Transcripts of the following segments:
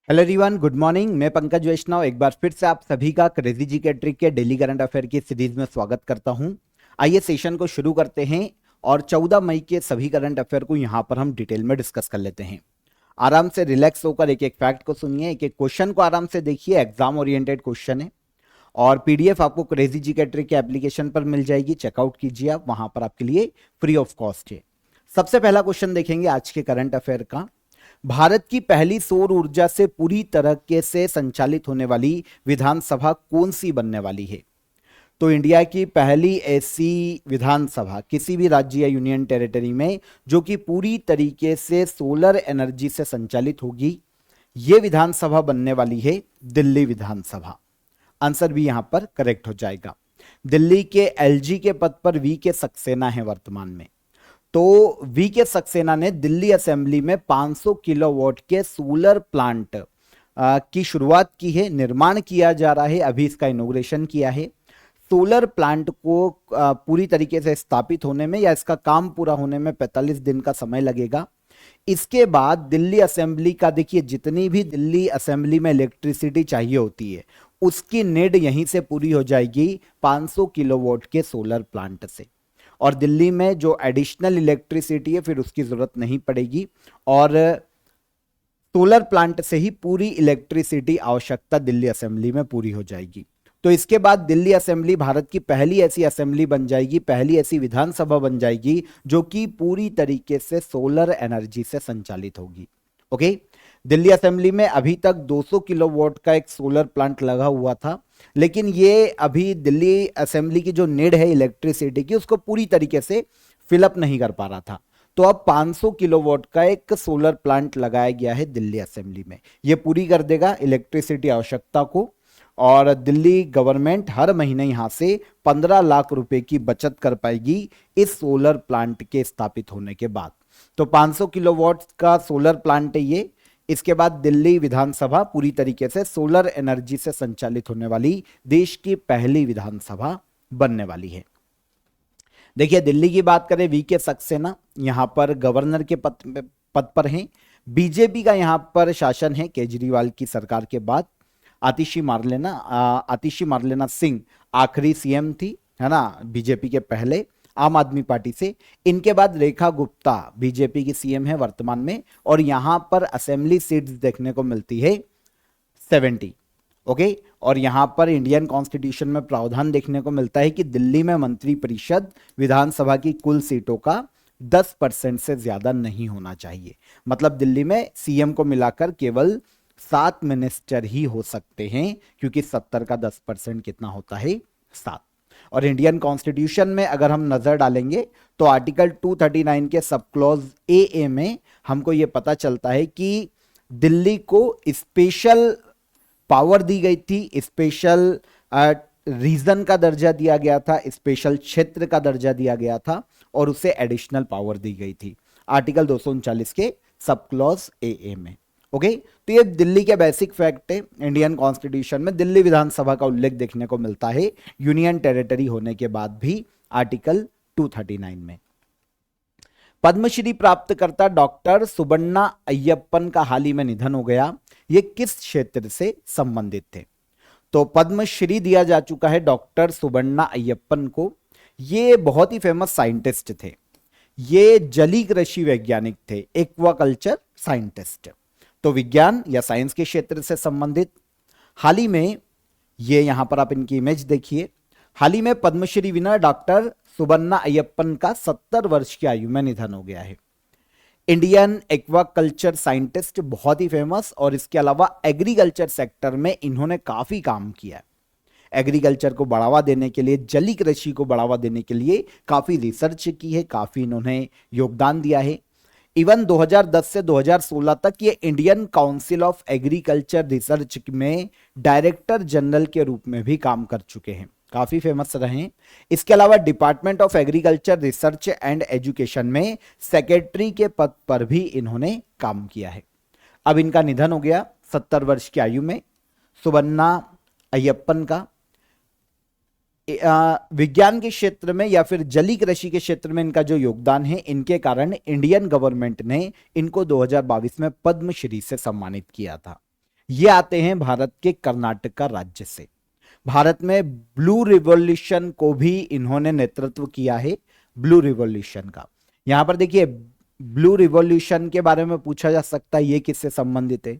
Hello everyone, good morning. मैं पंकज वैष्णव एक बार फिर से आप सभी का क्रेजी जी के ट्रिक के डेली करंट अफेयर की सीरीज में स्वागत करता हूं। आइए सेशन को शुरू करते हैं और 14 मई के सभी करंट अफेयर को यहां पर हम डिटेल में डिस्कस कर लेते हैं। आराम से रिलैक्स होकर एक एक फैक्ट को सुनिए, एक एक क्वेश्चन को आराम से देखिए। एग्जाम ओरिएंटेड क्वेश्चन है और पीडीएफ आपको क्रेजी जी के ट्रिक के एप्लीकेशन पर मिल जाएगी। चेकआउट कीजिए, आप वहां पर आपके लिए फ्री ऑफ कॉस्ट है। सबसे पहला क्वेश्चन देखेंगे आज के करंट अफेयर का। भारत की पहली सौर ऊर्जा से पूरी तरह से संचालित होने वाली विधानसभा कौन सी बनने वाली है? तो इंडिया की पहली ऐसी विधानसभा किसी भी राज्य या यूनियन टेरिटरी में जो कि पूरी तरीके से सोलर एनर्जी से संचालित होगी, यह विधानसभा बनने वाली है दिल्ली विधानसभा। आंसर भी यहां पर करेक्ट हो जाएगा। दिल्ली के एलजी के पद पर वी के सक्सेना है वर्तमान में। तो वी के सक्सेना ने दिल्ली असेंबली में 500 किलोवाट के सोलर प्लांट की शुरुआत की है, निर्माण किया जा रहा है, अभी इसका इनॉग्रेशन किया है। सोलर प्लांट को पूरी तरीके से स्थापित होने में या इसका काम पूरा होने में 45 दिन का समय लगेगा। इसके बाद दिल्ली असेंबली का देखिए, जितनी भी दिल्ली असेंबली में इलेक्ट्रिसिटी चाहिए होती है उसकी नीड यहीं से पूरी हो जाएगी 500 किलोवाट के सोलर प्लांट से। और दिल्ली में जो एडिशनल इलेक्ट्रिसिटी है फिर उसकी जरूरत नहीं पड़ेगी और सोलर प्लांट से ही पूरी इलेक्ट्रिसिटी आवश्यकता दिल्ली असेंबली में पूरी हो जाएगी। तो इसके बाद दिल्ली असेंबली भारत की पहली ऐसी असेंबली बन जाएगी, पहली ऐसी विधानसभा बन जाएगी जो कि पूरी तरीके से सोलर एनर्जी से संचालित होगी। ओके, दिल्ली असेंबली में अभी तक 200 किलोवाट का एक सोलर प्लांट लगा हुआ था, लेकिन ये अभी दिल्ली असेंबली की जो नीड है इलेक्ट्रिसिटी की उसको पूरी तरीके से फिलअप नहीं कर पा रहा था। तो अब 500 किलोवाट का एक सोलर प्लांट लगाया गया है दिल्ली असेंबली में। ये पूरी कर देगा इलेक्ट्रिसिटी आवश्यकता को और दिल्ली गवर्नमेंट हर महीने यहां से 15 लाख रुपए की बचत कर पाएगी इस सोलर प्लांट के स्थापित होने के बाद। तो 500 किलोवाट का सोलर प्लांट है ये। इसके बाद दिल्ली विधानसभा पूरी तरीके से सोलर एनर्जी से संचालित होने वाली देश की पहली विधानसभा बनने वाली है। देखिए, दिल्ली की बात करें, वी के सक्सेना यहां पर गवर्नर के पद पर हैं। बीजेपी का यहां पर शासन है केजरीवाल की सरकार के बाद। आतिशी मार्लेना सिंह आखिरी सीएम थी, है ना, बीजेपी के पहले आम आदमी पार्टी से। इनके बाद रेखा गुप्ता बीजेपी की सीएम है वर्तमान में और यहां पर असेंबली सीट्स देखने को मिलती है 70। ओके, और यहां पर इंडियन कॉन्स्टिट्यूशन में प्रावधान देखने को मिलता है कि दिल्ली में मंत्री परिषद विधानसभा की कुल सीटों का 10% से ज्यादा नहीं होना चाहिए। मतलब दिल्ली में सीएम को मिलाकर केवल 7 मिनिस्टर ही हो सकते हैं, क्योंकि 70 का 10% कितना होता है? 7। और इंडियन कॉन्स्टिट्यूशन में अगर हम नजर डालेंगे तो आर्टिकल 239 के सब क्लॉज ए में हमको यह पता चलता है कि दिल्ली को स्पेशल पावर दी गई थी, स्पेशल रीजन का दर्जा दिया गया था, स्पेशल क्षेत्र का दर्जा दिया गया था और उसे एडिशनल पावर दी गई थी आर्टिकल 239 के सब क्लॉज ए में। ओके, तो ये दिल्ली के बेसिक फैक्ट है। इंडियन कॉन्स्टिट्यूशन में दिल्ली विधानसभा का उल्लेख देखने को मिलता है यूनियन टेरिटरी होने के बाद भी आर्टिकल 239 में। पद्मश्री प्राप्तकर्ता डॉक्टर सुबन्ना अय्यप्पन का हाल ही में निधन हो गया। ये किस क्षेत्र से संबंधित थे? तो पद्मश्री दिया जा चुका है डॉक्टर सुबन्ना अय्यप्पन को। ये बहुत ही फेमस साइंटिस्ट थे। ये जलीय कृषि वैज्ञानिक थे, एक्वाकल्चर साइंटिस्ट। तो विज्ञान या साइंस के क्षेत्र से संबंधित। हाल ही में, ये यहां पर आप इनकी इमेज देखिए, हाल ही में पद्मश्री विनर डॉक्टर सुबन्ना अय्यप्पन का 70 वर्ष की आयु में निधन हो गया है। इंडियन एक्वाकल्चर साइंटिस्ट, बहुत ही फेमस, और इसके अलावा एग्रीकल्चर सेक्टर में इन्होंने काफी काम किया। एग्रीकल्चर को बढ़ावा देने के लिए, जलीय कृषि को बढ़ावा देने के लिए काफी रिसर्च की है, काफी इन्होंने योगदान दिया है। इवन 2010 से 2016 तक ये Indian council of agriculture research में डायरेक्टर जनरल के रूप में भी काम कर चुके हैं, काफी फेमस रहे हैं। इसके अलावा department of agriculture research and education में सेक्रेटरी के पद पर भी इन्होंने काम किया है। अब इनका निधन हो गया 70 वर्ष की आयु में। सुबन्ना अय्यप्पन का विज्ञान के क्षेत्र में या फिर जलीय कृषि के क्षेत्र में इनका जो योगदान है, इनके कारण इंडियन गवर्नमेंट ने इनको 2022 में पद्मश्री से सम्मानित किया था। ये आते हैं भारत के कर्नाटका राज्य से। भारत में ब्लू रिवॉल्यूशन को भी इन्होंने नेतृत्व किया है, ब्लू रिवॉल्यूशन का। यहां पर देखिए, ब्लू रिवॉल्यूशन के बारे में पूछा जा सकता है ये किससे संबंधित है,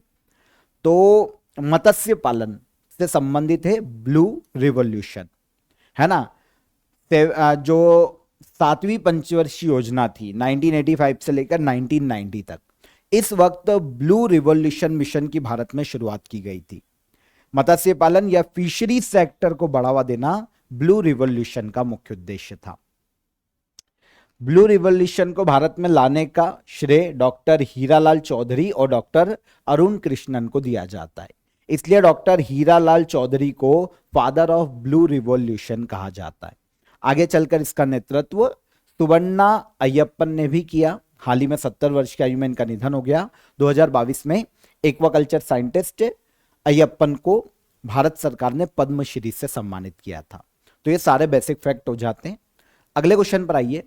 तो मत्स्य पालन से संबंधित है ब्लू रिवॉल्यूशन, है ना। जो 7वीं पंचवर्षीय योजना थी 1985 से लेकर 1990 तक, इस वक्त ब्लू रिवॉल्यूशन मिशन की भारत में शुरुआत की गई थी। मत्स्य पालन या फिशरी सेक्टर को बढ़ावा देना ब्लू रिवॉल्यूशन का मुख्य उद्देश्य था। ब्लू रिवॉल्यूशन को भारत में लाने का श्रेय डॉक्टर हीरालाल चौधरी और डॉक्टर अरुण कृष्णन को दिया जाता है, इसलिए डॉक्टर हीरालाल चौधरी को फादर ऑफ ब्लू रिवॉल्यूशन कहा जाता है। आगे चलकर इसका नेतृत्व सुवर्णा अय्यप्पन ने भी किया। हाल ही में 70 वर्ष की आयु में इनका निधन हो गया। 2022 में एक्वाकल्चर साइंटिस्ट अय्यप्पन को भारत सरकार ने पद्मश्री से सम्मानित किया था। तो ये सारे बेसिक फैक्ट हो जाते हैं। अगले क्वेश्चन पर आइए।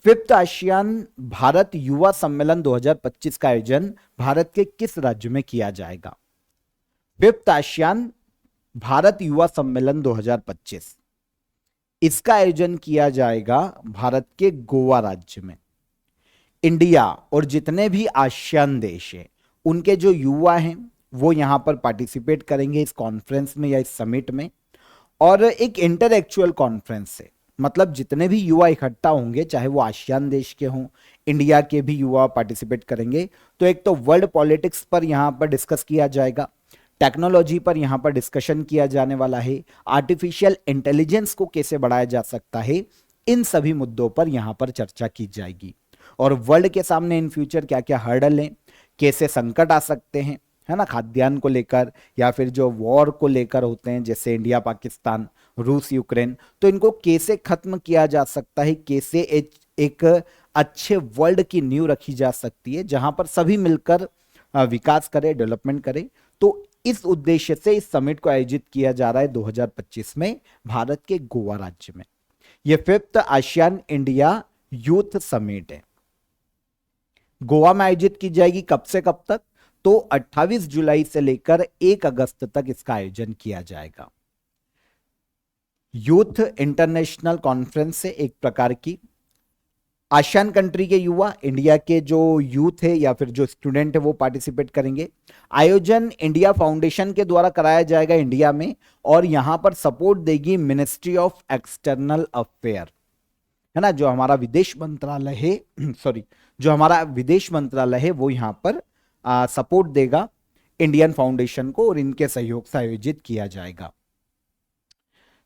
5th आसियान भारत युवा सम्मेलन 2025 का आयोजन भारत के किस राज्य में किया जाएगा? 5th आसियान भारत युवा सम्मेलन 2025, इसका आयोजन किया जाएगा भारत के गोवा राज्य में। इंडिया और जितने भी आसियान देश हैं उनके जो युवा हैं वो यहां पर पार्टिसिपेट करेंगे इस कॉन्फ्रेंस में या इस समिट में, और एक इंटरएक्चुअल कॉन्फ्रेंस है, मतलब जितने भी युवा इकट्ठा होंगे चाहे वो आसियान देश के हों, इंडिया के भी युवा पार्टिसिपेट करेंगे। तो एक तो वर्ल्ड पॉलिटिक्स पर यहां पर डिस्कस किया जाएगा, टेक्नोलॉजी पर यहां पर डिस्कशन किया जाने वाला है, आर्टिफिशियल इंटेलिजेंस को कैसे बढ़ाया जा सकता है, इन सभी मुद्दों पर यहां पर चर्चा की जाएगी। और वर्ल्ड के सामने इन फ्यूचर क्या क्या हर्डल हैं, कैसे संकट आ सकते हैं, है ना, खाद्यान्न को लेकर या फिर जो वॉर को लेकर होते हैं जैसे इंडिया पाकिस्तान, रूस यूक्रेन, तो इनको कैसे खत्म किया जा सकता है, कैसे एक अच्छे वर्ल्ड की नींव रखी जा सकती है जहां पर सभी मिलकर विकास करें, डेवलपमेंट करें। तो इस उद्देश्य से इस समिट को आयोजित किया जा रहा है 2025 में भारत के गोवा राज्य में। यह 5th ASEAN India youth summit है, गोवा में आयोजित की जाएगी। कब से कब तक? तो 28 जुलाई से लेकर 1 अगस्त तक इसका आयोजन किया जाएगा। यूथ इंटरनेशनल कॉन्फ्रेंस से एक प्रकार की आसियान कंट्री के युवा, इंडिया के जो यूथ है या फिर जो स्टूडेंट है वो पार्टिसिपेट करेंगे। आयोजन इंडिया फाउंडेशन के द्वारा कराया जाएगा इंडिया में, और यहां पर सपोर्ट देगी मिनिस्ट्री ऑफ एक्सटर्नल अफेयर, है ना, जो हमारा विदेश मंत्रालय है जो हमारा विदेश मंत्रालय है वो यहां पर सपोर्ट देगा इंडियन फाउंडेशन को, और इनके सहयोग से आयोजित किया जाएगा।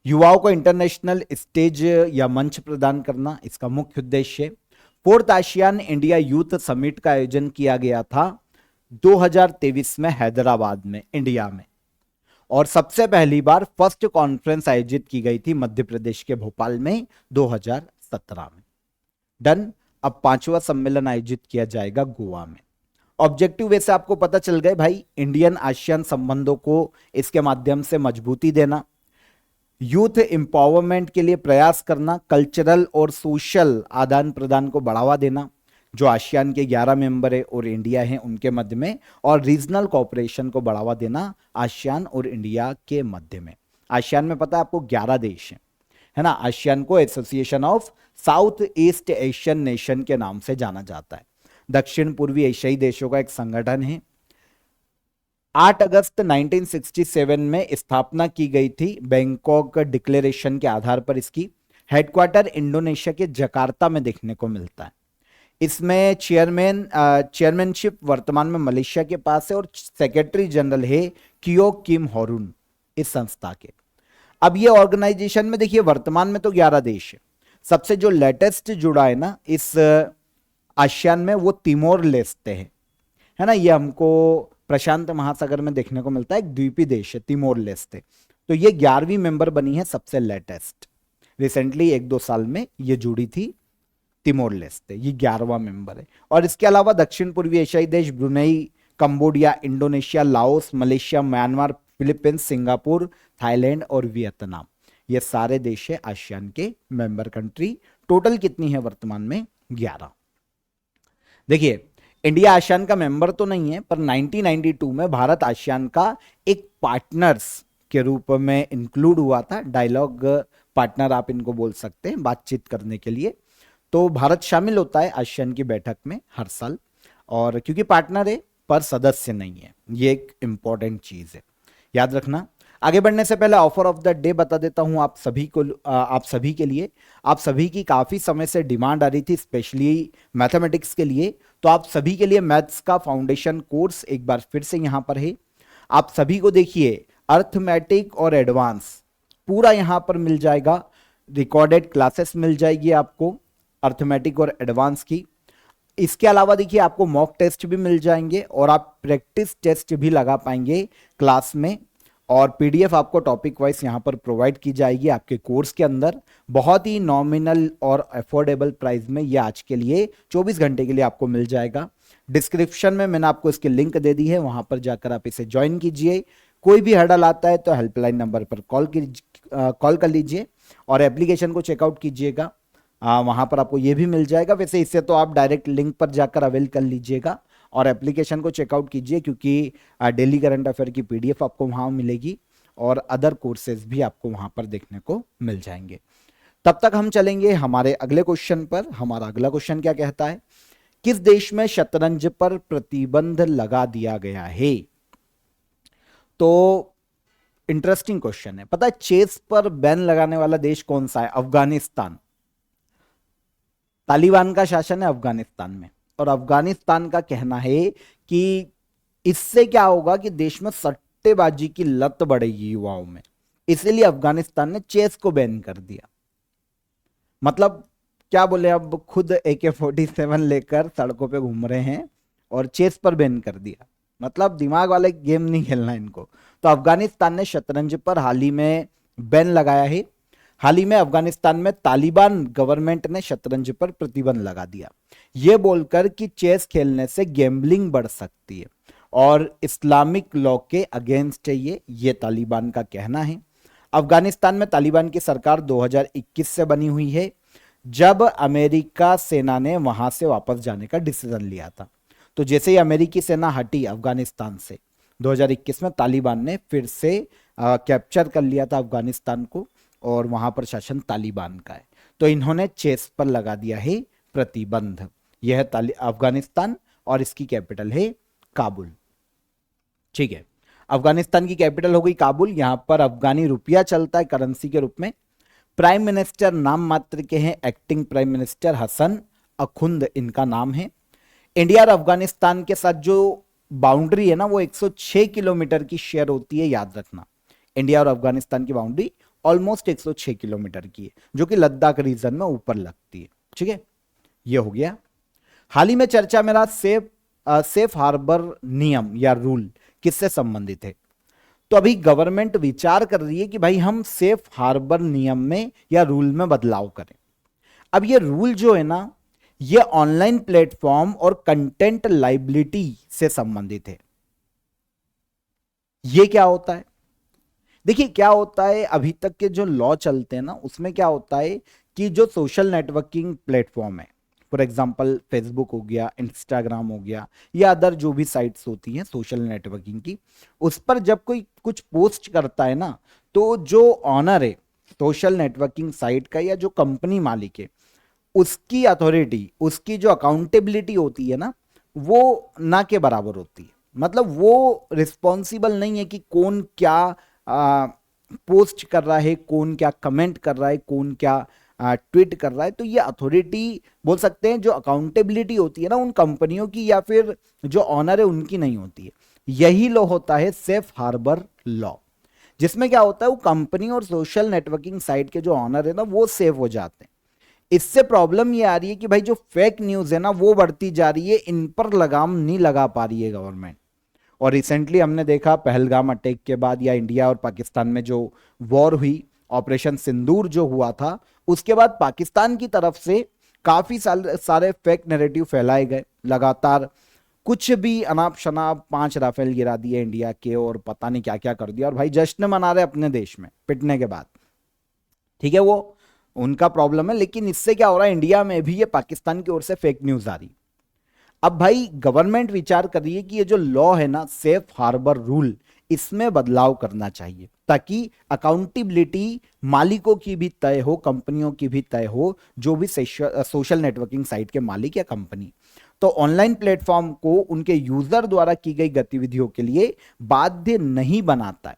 युवाओं को इंटरनेशनल स्टेज या मंच प्रदान करना इसका मुख्य उद्देश्य है। 4th ASEAN India youth summit का आयोजन किया गया था 2023 में हैदराबाद में, इंडिया में, और सबसे पहली बार फर्स्ट कॉन्फ्रेंस आयोजित की गई थी मध्य प्रदेश के भोपाल में 2017 में। डन। अब 5वां सम्मेलन आयोजित किया जाएगा गोवा में। ऑब्जेक्टिव वैसे आपको पता चल गए भाई, इंडियन आसियान संबंधों को इसके माध्यम से मजबूती देना, यूथ एम्पावरमेंट के लिए प्रयास करना, कल्चरल और सोशल आदान प्रदान को बढ़ावा देना, जो आसियान के 11 मेंबर है और इंडिया है उनके मध्य में, और रीजनल कोऑपरेशन को बढ़ावा देना आसियान और इंडिया के मध्य में। आसियान में पता है आपको 11 देश हैं, है ना। आसियान को association of south east Asian nation के नाम से जाना जाता है, दक्षिण पूर्वी एशियाई देशों का एक संगठन है। 8 अगस्त 1967 में स्थापना की गई थी बैंकॉक डिक्लेरेशन के आधार पर। इसकी हेडक्वार्टर इंडोनेशिया के जकार्ता में देखने को मिलता है। इसमें चेयरमैनशिप वर्तमान में मलेशिया के पास है, और सेक्रेटरी जनरल है कियो किम होरून इस संस्था के। अब ये ऑर्गेनाइजेशन में देखिए वर्तमान में तो 11 देश है, सबसे जो लेटेस्ट जुड़ा है ना इस आसियान में वो तिमोर लेस्ते है ना, ये हमको प्रशांत महासागर में देखने को मिलता है, एक द्वीपी देश है तिमोर लेस्ते। तो ये 11वीं मेंबर बनी है, सबसे लेटेस्ट, रिसेंटली 1-2 साल में ये जुड़ी थी तिमोर लेस्ते, ये 11वां मेंबर है। और इसके अलावा दक्षिण पूर्वी एशियाई देश Brunei, Cambodia, Indonesia, Laos, Malaysia, Myanmar, Philippines, Singapore, Thailand और वियतनाम, ये सारे देश है आसियान के मेंबर कंट्री। टोटल कितनी है वर्तमान में? 11। देखिए इंडिया आसियान का मेंबर तो नहीं है, पर 1992 में भारत आसियान का एक पार्टनर्स के रूप में इंक्लूड हुआ था। डायलॉग पार्टनर आप इनको बोल सकते हैं, बातचीत करने के लिए। तो भारत शामिल होता है आसियान की बैठक में हर साल, और क्योंकि पार्टनर है पर सदस्य नहीं है, ये एक इंपॉर्टेंट चीज है, याद रखना। आगे बढ़ने से पहले ऑफर ऑफ द डे बता देता हूं आप सभी को, आप सभी के लिए। आप सभी की काफी समय से डिमांड आ रही थी, स्पेशली मैथमेटिक्स के लिए। तो आप सभी के लिए मैथ्स का फाउंडेशन कोर्स एक बार फिर से यहां पर है। आप सभी को देखिए अर्थमेटिक और एडवांस पूरा यहां पर मिल जाएगा, रिकॉर्डेड क्लासेस मिल जाएगी आपको अर्थमेटिक और एडवांस की। इसके अलावा देखिए आपको मॉक टेस्ट भी मिल जाएंगे और आप प्रैक्टिस टेस्ट भी लगा पाएंगे क्लास में, और पीडीएफ आपको टॉपिक वाइज यहां पर प्रोवाइड की जाएगी आपके कोर्स के अंदर। बहुत ही नॉमिनल और अफोर्डेबल प्राइस में ये आज के लिए 24 घंटे के लिए आपको मिल जाएगा। डिस्क्रिप्शन में मैंने आपको इसकी लिंक दे दी है, वहां पर जाकर आप इसे ज्वाइन कीजिए। कोई भी हर्डल आता है तो हेल्पलाइन नंबर पर कॉल कर लीजिए और एप्लीकेशन को चेकआउट कीजिएगा, वहां पर आपको ये भी मिल जाएगा। वैसे इससे तो आप डायरेक्ट लिंक पर जाकर अवेल कर लीजिएगा और एप्लीकेशन को चेकआउट कीजिए, क्योंकि डेली करंट अफेयर की पीडीएफ आपको वहां मिलेगी और अदर कोर्सेज भी आपको वहां पर देखने को मिल जाएंगे। तब तक हम चलेंगे हमारे अगले क्वेश्चन पर। हमारा अगला क्वेश्चन क्या कहता है, किस देश में शतरंज पर प्रतिबंध लगा दिया गया है? तो इंटरेस्टिंग क्वेश्चन है। पता है चेस पर बैन लगाने वाला देश कौन सा है? अफगानिस्तान। तालिबान का शासन है अफगानिस्तान में, और अफगानिस्तान का कहना है कि इससे क्या होगा कि देश में सट्टेबाजी की लत बढ़ेगी युवाओं में, इसीलिए अफगानिस्तान ने चेस को बैन कर दिया। मतलब क्या बोले, अब खुद AK-47 लेकर सड़कों पे घूम रहे हैं और चेस पर बैन कर दिया। मतलब दिमाग वाले गेम नहीं खेलना इनको। तो अफगानिस्तान ने शतरंज पर हाल ही में बैन लगाया है। हाल ही में अफगानिस्तान में तालिबान गवर्नमेंट ने शतरंज पर प्रतिबंध लगा दिया, यह बोलकर कि चेस खेलने से गैम्बलिंग बढ़ सकती है और इस्लामिक लॉ के अगेंस्ट है ये तालिबान का कहना है। अफगानिस्तान में तालिबान की सरकार 2021 से बनी हुई है, जब अमेरिका सेना ने वहां से वापस जाने का डिसीजन लिया था। तो जैसे ही अमेरिकी सेना हटी अफगानिस्तान से 2021 में, तालिबान ने फिर से कैप्चर कर लिया था अफगानिस्तान को और वहां पर शासन तालिबान का है। तो इन्होंने चेस पर लगा दिया है प्रतिबंध। यह है अफगानिस्तान और इसकी कैपिटल है काबुल। ठीक है, अफगानिस्तान की कैपिटल हो गई काबुल। यहां पर अफगानी रुपया चलता है करेंसी के रूप में। प्राइम मिनिस्टर नाम मात्र के हैं, acting prime minister Hasan Akhund इनका नाम है। इंडिया और अफगानिस्तान के साथ जो बाउंड्री है ना, वो 106 किलोमीटर की शेयर होती है, याद रखना। इंडिया और अफगानिस्तान की बाउंड्री ऑलमोस्ट 106 किलोमीटर की है, जो कि लद्दाख रीजन में ऊपर लगती है। ठीक है, ये हो गया। हाल ही में चर्चा में रहा सेफ हार्बर नियम या रूल किससे संबंधित है? तो अभी गवर्नमेंट विचार कर रही है कि भाई हम सेफ हार्बर नियम में या रूल में बदलाव करें। अब ये रूल जो है ना, ये ऑनलाइन प्लेटफॉर्म और कंटेंट लाइबिलिटी से संबंधित है। ये क्या होता है? देखिए क्या होता है, अभी तक के जो लॉ चलते हैं ना, उसमें क्या होता है कि जो सोशल नेटवर्किंग प्लेटफॉर्म है, फॉर एग्जांपल फेसबुक हो गया, इंस्टाग्राम हो गया, या अदर जो भी साइट्स होती हैं सोशल नेटवर्किंग की, उस पर जब कोई कुछ पोस्ट करता है ना, तो जो ऑनर है सोशल नेटवर्किंग साइट का या जो कंपनी मालिक है, उसकी अथॉरिटी, उसकी जो अकाउंटेबिलिटी होती है ना, वो ना के बराबर होती है। मतलब वो रिस्पॉन्सिबल नहीं है कि कौन क्या पोस्ट कर रहा है, कौन क्या कमेंट कर रहा है, कौन क्या ट्वीट कर रहा है। तो ये अथॉरिटी बोल सकते हैं, जो अकाउंटेबिलिटी होती है ना उन कंपनियों की या फिर जो ऑनर है उनकी नहीं होती है। यही लॉ होता है सेफ हार्बर लॉ, जिसमें क्या होता है, वो कंपनी और सोशल नेटवर्किंग साइट के जो ऑनर है ना, वो सेफ हो जाते हैं। इससे प्रॉब्लम ये आ रही है कि भाई जो फेक न्यूज है ना, वो बढ़ती जा रही है, इन पर लगाम नहीं लगा पा रही है गवर्नमेंट। और रिसेंटली हमने देखा पहलगाम अटैक के बाद, या इंडिया और पाकिस्तान में जो वॉर हुई, ऑपरेशन सिंदूर जो हुआ था, उसके बाद पाकिस्तान की तरफ से काफी सारे फेक नैरेटिव फैलाए गए लगातार। कुछ भी अनाप शनाप 5 राफेल गिरा दिए इंडिया के, और पता नहीं क्या क्या कर दिया, और भाई जश्न मना रहे अपने देश में पिटने के बाद। ठीक है, वो उनका प्रॉब्लम है, लेकिन इससे क्या हो रहा है, इंडिया में भी ये पाकिस्तान की ओर से फेक न्यूज आ रही। अब भाई गवर्नमेंट विचार कर रही है कि ये जो लॉ है ना, सेफ हार्बर रूल, इसमें बदलाव करना चाहिए ताकि अकाउंटेबिलिटी मालिकों की भी तय हो, कंपनियों की भी तय हो, जो भी सोशल नेटवर्किंग साइट के मालिक या कंपनी। तो ऑनलाइन प्लेटफॉर्म को उनके यूजर द्वारा की गई गतिविधियों के लिए बाध्य नहीं बनाता है।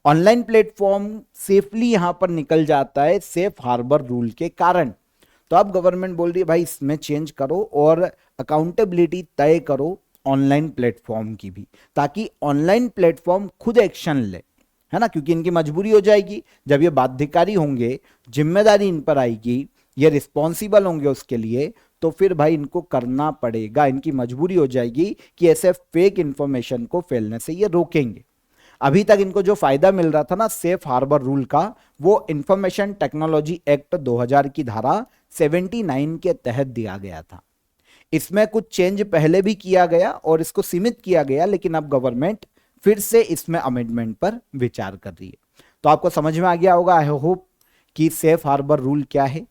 ऑनलाइन प्लेटफॉर्म सेफली यहां पर निकल जाता है सेफ हार्बर रूल के कारण। तो अब गवर्नमेंट बोल रही है भाई इसमें चेंज करो और अकाउंटेबिलिटी तय करो ऑनलाइन प्लेटफॉर्म की भी, ताकि ऑनलाइन प्लेटफॉर्म खुद एक्शन ले, है ना, क्योंकि इनकी मजबूरी हो जाएगी जब ये बाध्यकारी होंगे, जिम्मेदारी इन पर आएगी, ये रिस्पॉन्सिबल होंगे उसके लिए, तो फिर भाई इनको करना पड़ेगा, इनकी मजबूरी हो जाएगी कि ऐसे फेक इंफॉर्मेशन को फैलने से ये रोकेंगे। अभी तक इनको जो फायदा मिल रहा था ना सेफ हार्बर रूल का, वो इंफॉर्मेशन टेक्नोलॉजी एक्ट 2000 की धारा 79 के तहत दिया गया था। इसमें कुछ चेंज पहले भी किया गया और इसको सीमित किया गया, लेकिन अब गवर्नमेंट फिर से इसमें अमेंडमेंट पर विचार कर रही है। तो आपको समझ में आ गया होगा आई होप कि सेफ हार्बर रूल क्या है।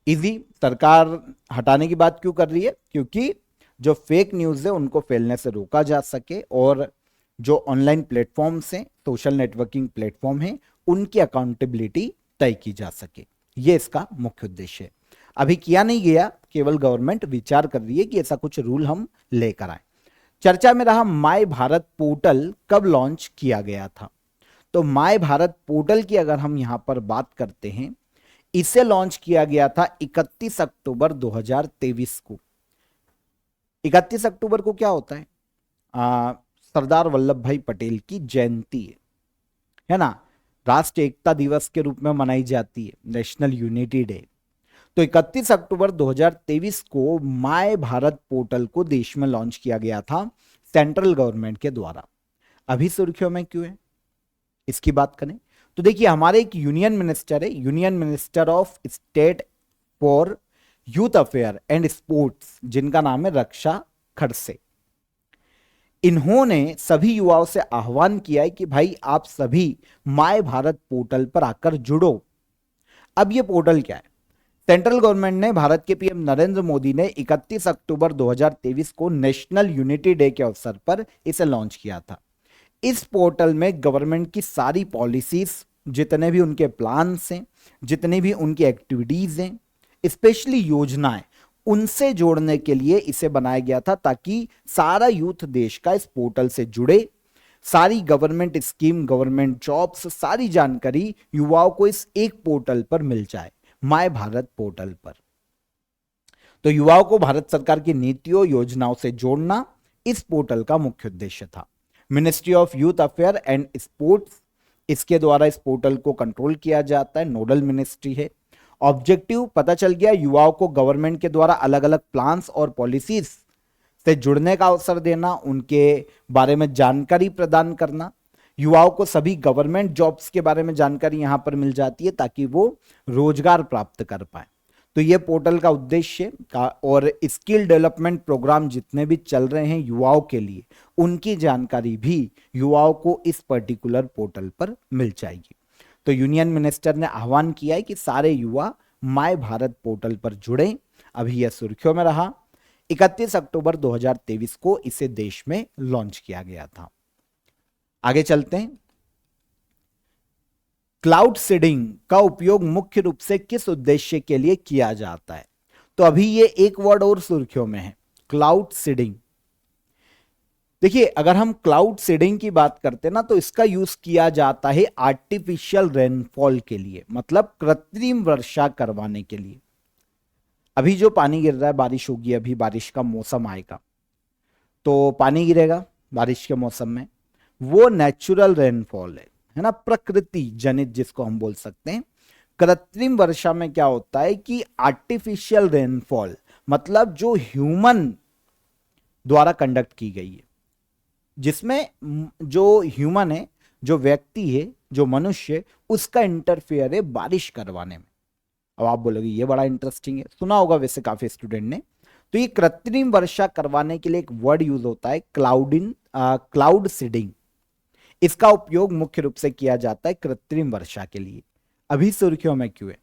इजी, सरकार हटाने की बात क्यों कर रही है? क्योंकि जो फेक न्यूज है उनको फैलने से रोका जा सके और जो ऑनलाइन प्लेटफॉर्म्स हैं, सोशल नेटवर्किंग प्लेटफॉर्म हैं, उनकी अकाउंटेबिलिटी तय की जा सके। ये इसका मुख्य उद्देश्य है। अभी किया नहीं गया, केवल गवर्नमेंट विचार कर रही है कि ऐसा कुछ रूल हम लेकर आए। चर्चा में रहा माय भारत पोर्टल कब लॉन्च किया गया था। तो माय भारत पोर्टल की अगर हम यहां पर बात करते हैं, इसे लॉन्च किया गया था 31 अक्टूबर 2023 को। 31 अक्टूबर को क्या होता है? सरदार वल्लभ भाई पटेल की जयंती है ना, राष्ट्रीय एकता दिवस के रूप में मनाई जाती है, नेशनल यूनिटी डे। तो 31 अक्टूबर 2023 को माय भारत पोर्टल को देश में लॉन्च किया गया था सेंट्रल गवर्नमेंट के द्वारा। अभी सुर्खियों में क्यों है, इसकी बात करें तो देखिए हमारे एक यूनियन मिनिस्टर है, union minister of state for youth affair and sports, जिनका नाम है रक्षा खड़से। इन्होंने सभी युवाओं से आह्वान किया है कि भाई आप सभी माय भारत पोर्टल पर आकर जुड़ो। अब ये पोर्टल क्या है? सेंट्रल गवर्नमेंट ने, भारत के पीएम नरेंद्र मोदी ने 31 अक्टूबर 2023 को नेशनल यूनिटी डे के अवसर पर इसे लॉन्च किया था। इस पोर्टल में गवर्नमेंट की सारी पॉलिसीज, जितने भी उनके प्लान्स हैं, जितनी भी उनकी एक्टिविटीज हैं, स्पेशली योजनाएं, उनसे जोड़ने के लिए इसे बनाया गया था ताकि सारा यूथ देश का इस पोर्टल से जुड़े। सारी गवर्नमेंट स्कीम, गवर्नमेंट जॉब्स, सारी जानकारी युवाओं को इस एक पोर्टल पर मिल जाए, माय भारत पोर्टल पर। तो युवाओं को भारत सरकार की नीतियों, योजनाओं से जोड़ना इस पोर्टल का मुख्य उद्देश्य था। Ministry of youth affair and sports, इसके द्वारा इस पोर्टल को कंट्रोल किया जाता है, नोडल मिनिस्ट्री है। ऑब्जेक्टिव पता चल गया, युवाओं को गवर्नमेंट के द्वारा अलग अलग प्लान्स और पॉलिसीज से जुड़ने का अवसर देना, उनके बारे में जानकारी प्रदान करना। युवाओं को सभी गवर्नमेंट जॉब्स के बारे में जानकारी यहां पर मिल जाती है ताकि वो रोजगार प्राप्त कर पाए। तो ये पोर्टल का उद्देश्य का, और स्किल डेवलपमेंट प्रोग्राम जितने भी चल रहे हैं युवाओं के लिए, उनकी जानकारी भी युवाओं को इस पर्टिकुलर पोर्टल पर मिल जाएगी। तो यूनियन मिनिस्टर ने आह्वान किया है कि सारे युवा माय भारत पोर्टल पर जुड़े। अभी यह सुर्खियों में रहा। 31 अक्टूबर 2023 को इसे देश में लॉन्च किया गया था। आगे चलते हैं। क्लाउड सीडिंग का उपयोग मुख्य रूप से किस उद्देश्य के लिए किया जाता है? तो अभी ये एक वर्ड और सुर्खियों में है, क्लाउड सीडिंग। देखिए अगर हम क्लाउड सीडिंग की बात करते हैं ना, तो इसका यूज किया जाता है आर्टिफिशियल रेनफॉल के लिए, मतलब कृत्रिम वर्षा करवाने के लिए। अभी जो पानी गिर रहा है, बारिश होगी, अभी बारिश का मौसम आएगा तो पानी गिरेगा बारिश के मौसम में, वो नेचुरल रेनफॉल है ना, प्रकृति जनित जिसको हम बोल सकते हैं। कृत्रिम वर्षा में क्या होता है कि आर्टिफिशियल रेनफॉल, मतलब जो ह्यूमन द्वारा कंडक्ट की गई है, जिसमें जो ह्यूमन है, जो व्यक्ति है, जो मनुष्य, उसका इंटरफेयर है बारिश करवाने में। अब आप बोलोगे ये बड़ा इंटरेस्टिंग है, सुना होगा वैसे काफी स्टूडेंट ने। तो ये कृत्रिम वर्षा करवाने के लिए एक वर्ड यूज होता है क्लाउड सीडिंग। इसका उपयोग मुख्य रूप से किया जाता है कृत्रिम वर्षा के लिए। अभी सुर्खियों में क्यों है?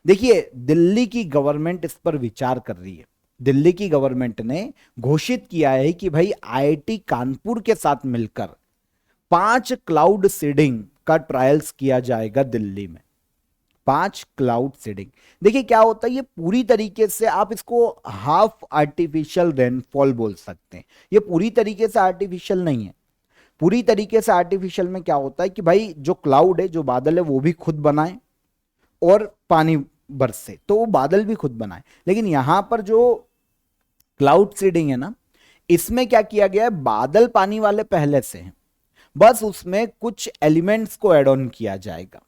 देखिए दिल्ली की गवर्नमेंट इस पर विचार कर रही है। दिल्ली की गवर्नमेंट ने घोषित किया है कि भाई आईआईटी कानपुर के साथ मिलकर 5 क्लाउड सीडिंग का ट्रायल्स किया जाएगा दिल्ली में। 5 क्लाउड सीडिंग। देखिए क्या होता है, ये पूरी तरीके से आप इसको हाफ आर्टिफिशियल रेनफॉल बोल सकते हैं। ये पूरी तरीके से आर्टिफिशियल नहीं है। पूरी तरीके से आर्टिफिशियल में क्या होता है कि भाई जो क्लाउड है, जो बादल है, वो भी खुद बनाए और पानी बरसे तो वो बादल भी खुद बनाए। लेकिन यहां पर जो क्लाउड सीडिंग है ना, इसमें क्या किया गया है, बादल पानी वाले पहले से हैं, बस उसमें कुछ एलिमेंट्स को ऐड ऑन किया जाएगा।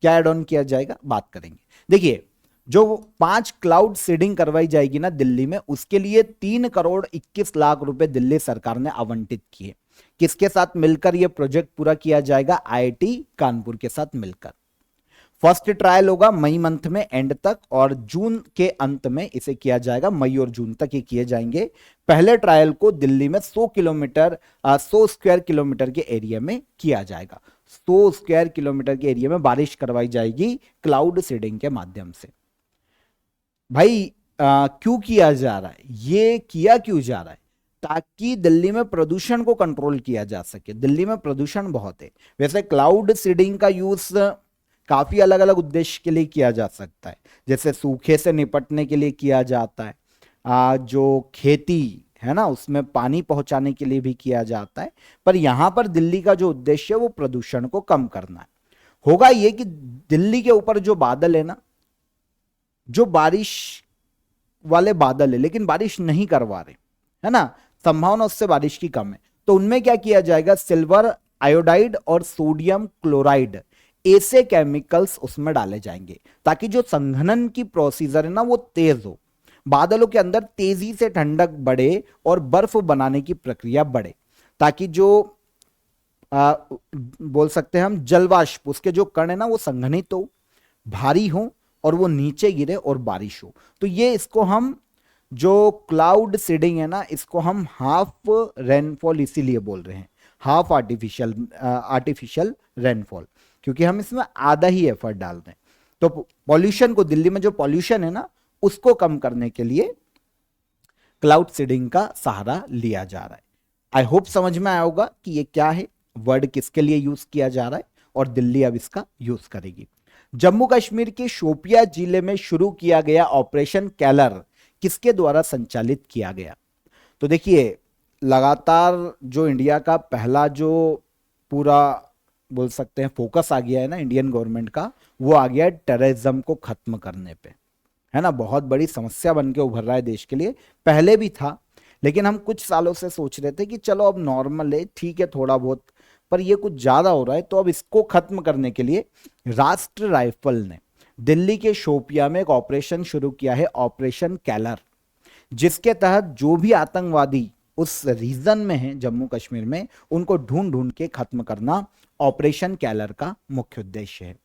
क्या ऐड ऑन किया जाएगा, बात करेंगे। देखिए जो 5 क्लाउड सीडिंग करवाई जाएगी ना दिल्ली में, उसके लिए 3 करोड़ 21 लाख रुपए दिल्ली सरकार ने आवंटित किए। किसके साथ मिलकर यह प्रोजेक्ट पूरा किया जाएगा, आईआईटी कानपुर के साथ मिलकर। फर्स्ट ट्रायल होगा मई मंथ में एंड तक और जून के अंत में इसे किया जाएगा। मई और जून तक ये किए जाएंगे। पहले ट्रायल को दिल्ली में 100 स्क्वायर किलोमीटर के एरिया में किया जाएगा। 100 स्क्वायर किलोमीटर के एरिया में बारिश करवाई जाएगी क्लाउड सीडिंग के माध्यम से। भाई क्यों किया जा रहा है, ये किया क्यों जा रहा है, ताकि दिल्ली में प्रदूषण को कंट्रोल किया जा सके। दिल्ली में प्रदूषण बहुत है। वैसे क्लाउड सीडिंग का यूज काफी अलग अलग उद्देश्य के लिए किया जा सकता है, जैसे सूखे से निपटने के लिए किया जाता है, जो खेती है ना उसमें पानी पहुंचाने के लिए भी किया जाता है। पर यहां पर दिल्ली का जो उद्देश्य है वो प्रदूषण को कम करना है। होगा ये कि दिल्ली के ऊपर जो बादल है ना, जो बारिश वाले बादल है लेकिन बारिश नहीं करवा रहे, है ना, संभावना उससे बारिश की कम है, तो उनमें क्या किया जाएगा, सिल्वर आयोडाइड और सोडियम क्लोराइड ऐसे केमिकल्स उसमें डाले जाएंगे, ताकि जो संघनन की प्रोसीजर है ना वो तेज हो, बादलों के अंदर तेजी से ठंडक बढ़े और बर्फ बनाने की प्रक्रिया बढ़े, ताकि जो बोल सकते हैं हम जलवाष्प, उसके जो कण है ना वो संघनित हो, भारी हो और वो नीचे गिरे और बारिश हो। तो ये इसको हम जो क्लाउड सीडिंग है ना, इसको हम हाफ रेनफॉल इसीलिए बोल रहे हैं, हाफ आर्टिफिशियल रेनफॉल, क्योंकि हम इसमें आधा ही एफर्ट डाल रहे हैं। तो पॉल्यूशन को, दिल्ली में जो पॉल्यूशन है ना उसको कम करने के लिए क्लाउड सीडिंग का सहारा लिया जा रहा है। आई होप समझ में आया होगा कि ये क्या है, वर्ड किसके लिए यूज किया जा रहा है और दिल्ली अब इसका यूज करेगी। जम्मू कश्मीर के शोपिया जिले में शुरू किया गया ऑपरेशन कैलर किसके द्वारा संचालित किया गया। तो देखिए लगातार जो इंडिया का पहला जो पूरा बोल सकते हैं फोकस आ गया है ना इंडियन गवर्नमेंट का, वो आ गया है टेररिज्म को खत्म करने पे, है ना। बहुत बड़ी समस्या बन के उभर रहा है देश के लिए, पहले भी था लेकिन हम कुछ सालों से सोच रहे थे कि चलो अब नॉर्मल है, ठीक है थोड़ा बहुत, पर ये कुछ ज्यादा हो रहा है। तो अब इसको खत्म करने के लिए राष्ट्र राइफल ने दिल्ली के शोपिया में एक ऑपरेशन शुरू किया है, ऑपरेशन कैलर, जिसके तहत जो भी आतंकवादी उस रीजन में है जम्मू कश्मीर में, उनको ढूंढ ढूंढ के खत्म करना ऑपरेशन कैलर का मुख्य उद्देश्य है।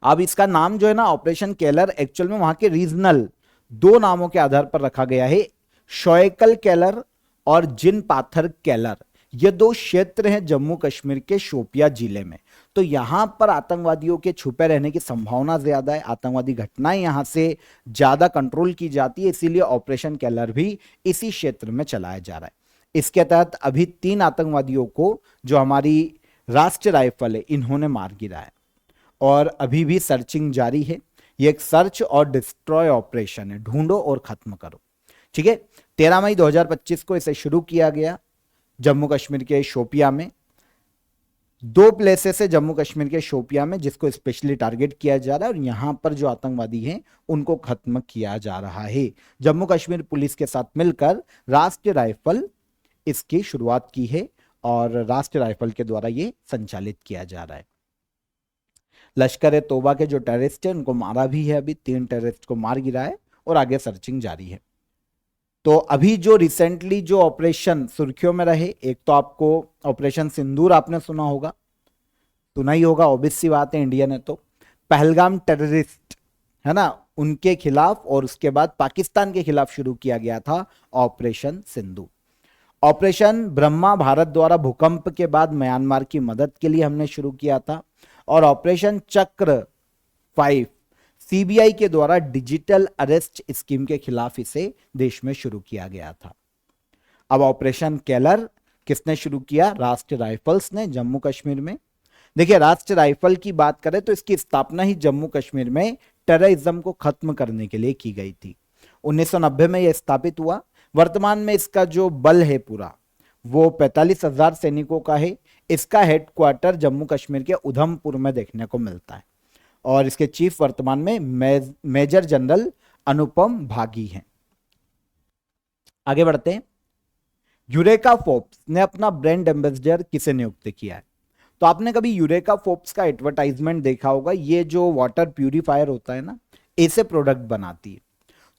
अब इसका नाम जो है ना ऑपरेशन कैलर, एक्चुअल में वहां के रीजनल 2 नामों के आधार पर रखा गया है, शोएकल कैलर और जिन पाथर कैलर। ये 2 क्षेत्र हैं जम्मू कश्मीर के शोपिया जिले में। तो यहां पर आतंकवादियों के छुपे रहने की संभावना ज्यादा है, आतंकवादी घटनाएं यहां से ज्यादा कंट्रोल की जाती है, इसीलिए ऑपरेशन कैलर भी इसी क्षेत्र में चलाया जा रहा है। इसके तहत अभी 3 आतंकवादियों को जो हमारी राष्ट्रीय राइफल है इन्होंने मार गिरा है और अभी भी सर्चिंग जारी है। ये एक सर्च और डिस्ट्रॉय ऑपरेशन है, ढूंढो और खत्म करो। ठीक है, 13 मई 2025 को इसे शुरू किया गया जम्मू कश्मीर के शोपिया में। 2 प्लेसेस है जम्मू कश्मीर के शोपिया में जिसको स्पेशली टारगेट किया जा रहा है और यहां पर जो आतंकवादी हैं उनको खत्म किया जा रहा है। जम्मू कश्मीर पुलिस के साथ मिलकर राष्ट्रीय राइफल इसकी शुरुआत की है और राष्ट्रीय राइफल के द्वारा ये संचालित किया जा रहा है। लश्कर ए तोबा के जो टेररिस्ट है उनको मारा भी है, अभी 3 टेररिस्ट को मार गिरा है और आगे सर्चिंग जारी है। तो अभी जो रिसेंटली जो ऑपरेशन सुर्खियों में रहे, एक तो आपको ऑपरेशन सिंदूर आपने सुना होगा, सुना ही होगा, ऑब्वियस सी बात है, इंडियन है तो। पहलगाम टेररिस्ट है ना, उनके खिलाफ और उसके बाद पाकिस्तान के खिलाफ शुरू किया गया था ऑपरेशन सिंदूर। ऑपरेशन ब्रह्मा भारत द्वारा भूकंप के बाद म्यांमार की मदद के लिए हमने शुरू किया था। और ऑपरेशन चक्र 5 सीबीआई के द्वारा डिजिटल अरेस्ट स्कीम के खिलाफ इसे देश में शुरू किया गया था। अब ऑपरेशन केलर किसने शुरू किया? राष्ट्रीय राइफल्स ने जम्मू कश्मीर में। देखिए, राष्ट्रीय राइफल की बात करें तो इसकी स्थापना ही जम्मू कश्मीर में टेररिज्म को खत्म करने के लिए की गई थी। 1990 में यह स्थापित हुआ। वर्तमान में इसका जो बल है पूरा वो 45,000 सैनिकों का है। इसका हेडक्वार्टर जम्मू कश्मीर के उधमपुर में देखने को मिलता है और इसके चीफ वर्तमान में मेजर जनरल अनुपम भागी हैं। आगे बढ़ते हैं। यूरेका फोर्ब्स ने अपना ब्रांड एम्बेसडर किसे नियुक्त किया है? तो आपने कभी यूरेका फोर्ब्स का एडवर्टाइजमेंट देखा होगा। ये जो वाटर प्यूरिफायर होता है ना, ऐसे प्रोडक्ट बनाती है।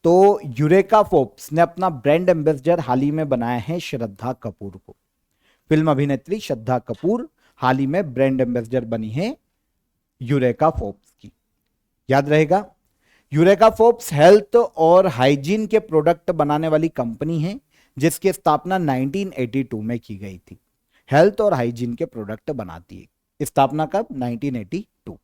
तो यूरेका फोर्ब्स ने अपना ब्रांड एम्बेसडर हाल ही में बनाया है श्रद्धा कपूर को। फिल्म अभिनेत्री श्रद्धा कपूर हाल ही में ब्रांड एम्बेसडर बनी है यूरेका फोर्ब्स की। याद रहेगा, यूरेका फोर्ब्स हेल्थ और हाइजीन के प्रोडक्ट बनाने वाली कंपनी है जिसकी स्थापना 1982 में की गई थी। हेल्थ और हाइजीन के प्रोडक्ट बनाती है। स्थापना कब? 1982।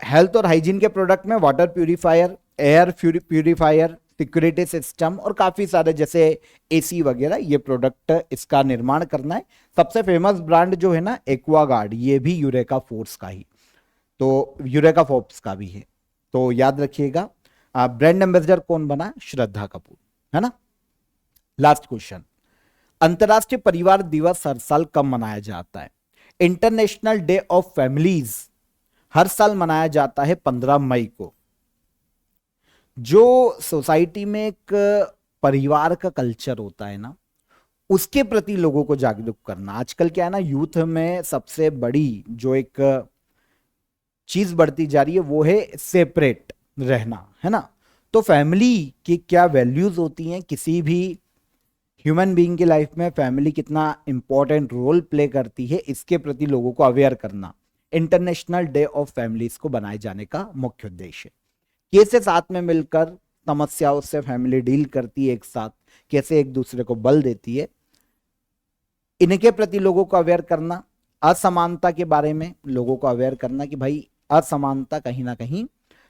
हेल्थ और हाइजीन के प्रोडक्ट में water purifier, air purifier, security system और काफी सारे जैसे एसी वगैरह ये प्रोडक्ट इसका निर्माण करना है। सबसे फेमस ब्रांड जो है ना एक्वागार्ड, ये भी यूरेका फोर्ब्स का ही, तो यूरेका फोर्ब्स का भी है। तो याद रखिएगा, ब्रांड एम्बेसडर कौन बना? श्रद्धा कपूर, है ना। लास्ट क्वेश्चन, अंतर्राष्ट्रीय परिवार दिवस हर साल कब मनाया जाता है? इंटरनेशनल डे ऑफ फैमिलीज हर साल मनाया जाता है 15 मई को। जो सोसाइटी में एक परिवार का कल्चर होता है ना, उसके प्रति लोगों को जागरूक करना। आजकल क्या है ना, यूथ में सबसे बड़ी जो एक चीज बढ़ती जा रही है वो है सेपरेट रहना, है ना। तो फैमिली की क्या वैल्यूज होती हैं, किसी भी ह्यूमन बीइंग की लाइफ में फैमिली कितना इंपॉर्टेंट रोल प्ले करती है, इसके प्रति लोगों को अवेयर करना इंटरनेशनल डे ऑफ फैमिलीज को बनाए जाने का मुख्य उद्देश्य है। कैसे साथ में मिलकर समस्याओं से फैमिली डील करती है, एक साथ कैसे एक दूसरे को बल देती है, इनके प्रति लोगों को अवेयर करना। असमानता के बारे में लोगों को अवेयर करना कि भाई असमानता कहीं ना कहीं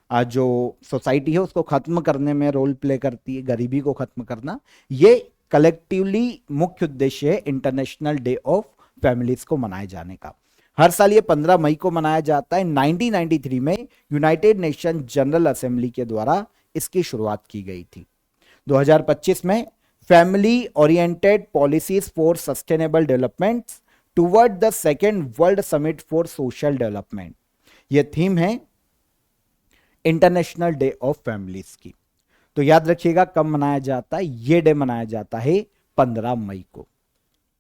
जो सोसाइटी है उसको खत्म करने में रोल प्ले करती है, गरीबी को खत्म करना, ये कलेक्टिवली मुख्य उद्देश्य है इंटरनेशनल डे ऑफ फैमिलीज को मनाए जाने का। हर साल ये 15 मई को मनाया जाता है। 1993 में यूनाइटेड नेशन जनरल असेंबली के द्वारा इसकी शुरुआत की गई थी। 2025 में family oriented policies for sustainable development toward the second world summit for social development, यह थीम है इंटरनेशनल डे ऑफ फैमिलीज की। तो याद रखिएगा कब मनाया जाता है? यह डे मनाया जाता है 15 मई को।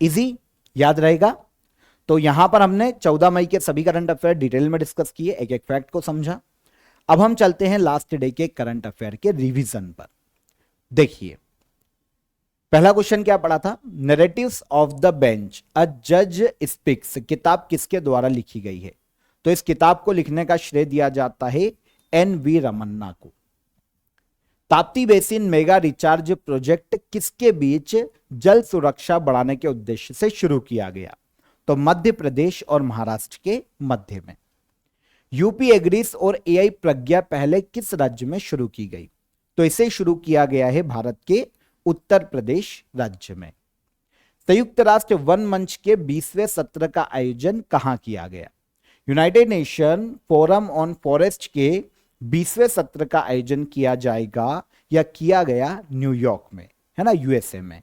इजी याद रहेगा। तो यहां पर हमने 14 मई के सभी करंट अफेयर डिटेल में डिस्कस किए, एक एक फैक्ट को समझा। अब हम चलते हैं लास्ट डे के करंट अफेयर के रिवीजन पर। देखिए, पहला क्वेश्चन क्या पढ़ा था? नैरेटिव्स ऑफ द बेंच अ जज स्पीक्स किताब किसके द्वारा लिखी गई है? तो इस किताब को लिखने का श्रेय दिया जाता है एन.वी. रमन्ना को। Tapti basin mega recharge project किसके बीच जल सुरक्षा बढ़ाने के उद्देश्य से शुरू किया गया? तो मध्य प्रदेश और महाराष्ट्र के मध्य में। यूपी एग्रीस और एआई प्रज्ञा पहले किस राज्य में शुरू की गई? तो इसे शुरू किया गया है भारत के उत्तर प्रदेश राज्य में। संयुक्त राष्ट्र वन मंच के 20वें सत्र का आयोजन कहां किया गया? United nation forum on forest के 20वें सत्र का आयोजन किया जाएगा या किया गया न्यूयॉर्क में, है ना, यूएसए में।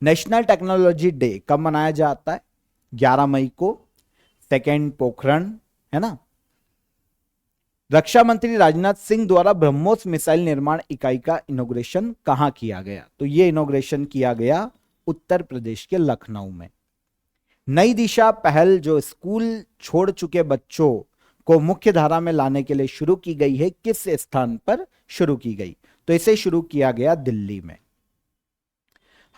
नेशनल टेक्नोलॉजी डे कब मनाया जाता है? 11 मई को। सेकेंड पोखरण, है ना। रक्षा मंत्री राजनाथ सिंह द्वारा ब्रह्मोस मिसाइल निर्माण इकाई का इनॉग्रेशन कहां किया गया? तो यह इनॉग्रेशन किया गया उत्तर प्रदेश के लखनऊ में। नई दिशा पहल जो स्कूल छोड़ चुके बच्चों को मुख्य धारा में लाने के लिए शुरू की गई है, किस स्थान पर शुरू की गई? तो इसे शुरू किया गया दिल्ली में।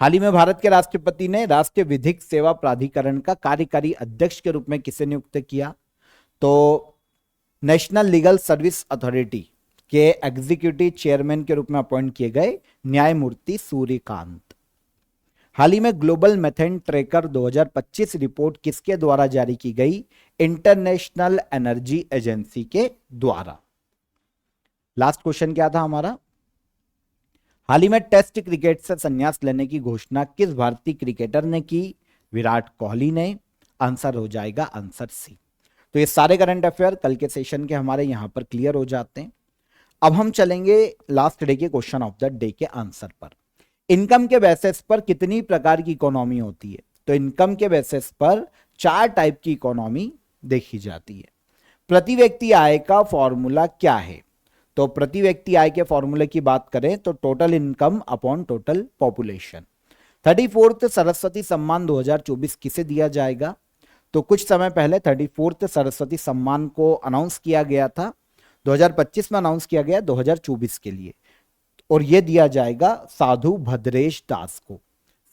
हाल ही में भारत के राष्ट्रपति ने राष्ट्रीय विधिक सेवा प्राधिकरण का कार्यकारी अध्यक्ष के रूप में किसे नियुक्त किया? तो नेशनल लीगल सर्विस अथॉरिटी के एग्जीक्यूटिव चेयरमैन के रूप में अपॉइंट किए गए न्यायमूर्ति सूर्यकांत। हाल ही में ग्लोबल मेथेन ट्रेकर 2025 रिपोर्ट किसके द्वारा जारी की गई? इंटरनेशनल एनर्जी एजेंसी के द्वारा। लास्ट क्वेश्चन क्या था हमारा? हाल ही में टेस्ट क्रिकेट से संन्यास लेने की घोषणा किस भारतीय क्रिकेटर ने की? विराट कोहली ने। आंसर हो जाएगा आंसर सी। तो ये सारे करंट अफेयर कल के सेशन के हमारे यहां पर क्लियर हो जाते हैं। अब हम चलेंगे लास्ट डे के क्वेश्चन ऑफ द डे के आंसर पर। इनकम के बेसिस पर कितनी प्रकार की इकोनॉमी होती है? तो इनकम के बेसिस पर 4 टाइप की इकोनॉमी देखी जाती है। प्रति व्यक्ति आय का फॉर्मूला क्या है? तो प्रति व्यक्ति आय के फॉर्मूले की बात करें तो total income upon total population. 34th Saraswati सम्मान 2024 किसे दिया जाएगा? तो कुछ समय पहले 34th सरस्वती सम्मान को अनाउंस किया गया था, 2025 में अनाउंस किया गया 2024 के लिए, और यह दिया जाएगा साधु भद्रेश दास को,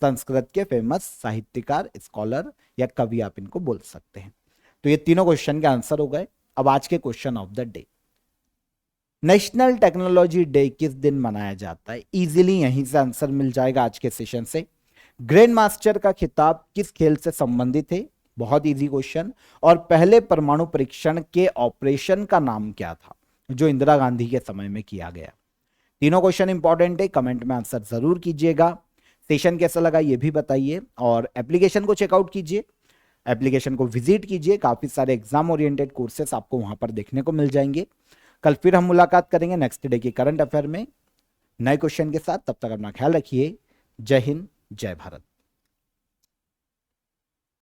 संस्कृत के फेमस साहित्यकार, स्कॉलर या कवि आप इनको बोल सकते हैं। तो ये तीनों क्वेश्चन के आंसर हो गए। अब आज के question of the day. National technology day किस दिन मनाया जाता है? इजीली यहीं से आंसर मिल जाएगा आज के सेशन से। ग्रैंड मास्टर का खिताब किस खेल से संबंधित है? बहुत इजी क्वेश्चन। और पहले परमाणु परीक्षण के ऑपरेशन का नाम क्या था जो इंदिरा गांधी के समय में किया गया? तीनों क्वेश्चन इंपॉर्टेंट है, कमेंट में आंसर जरूर कीजिएगा। सेशन कैसा लगा ये भी बताइए, और एप्लीकेशन को चेकआउट कीजिए, एप्लीकेशन को विजिट कीजिए। काफी सारे एग्जाम ओरिएंटेड कोर्सेस आपको वहां पर देखने को मिल जाएंगे। कल फिर हम मुलाकात करेंगे नेक्स्ट डे के करंट अफेयर में नए क्वेश्चन के साथ। तब तक अपना ख्याल रखिए। जय हिंद, जय भारत।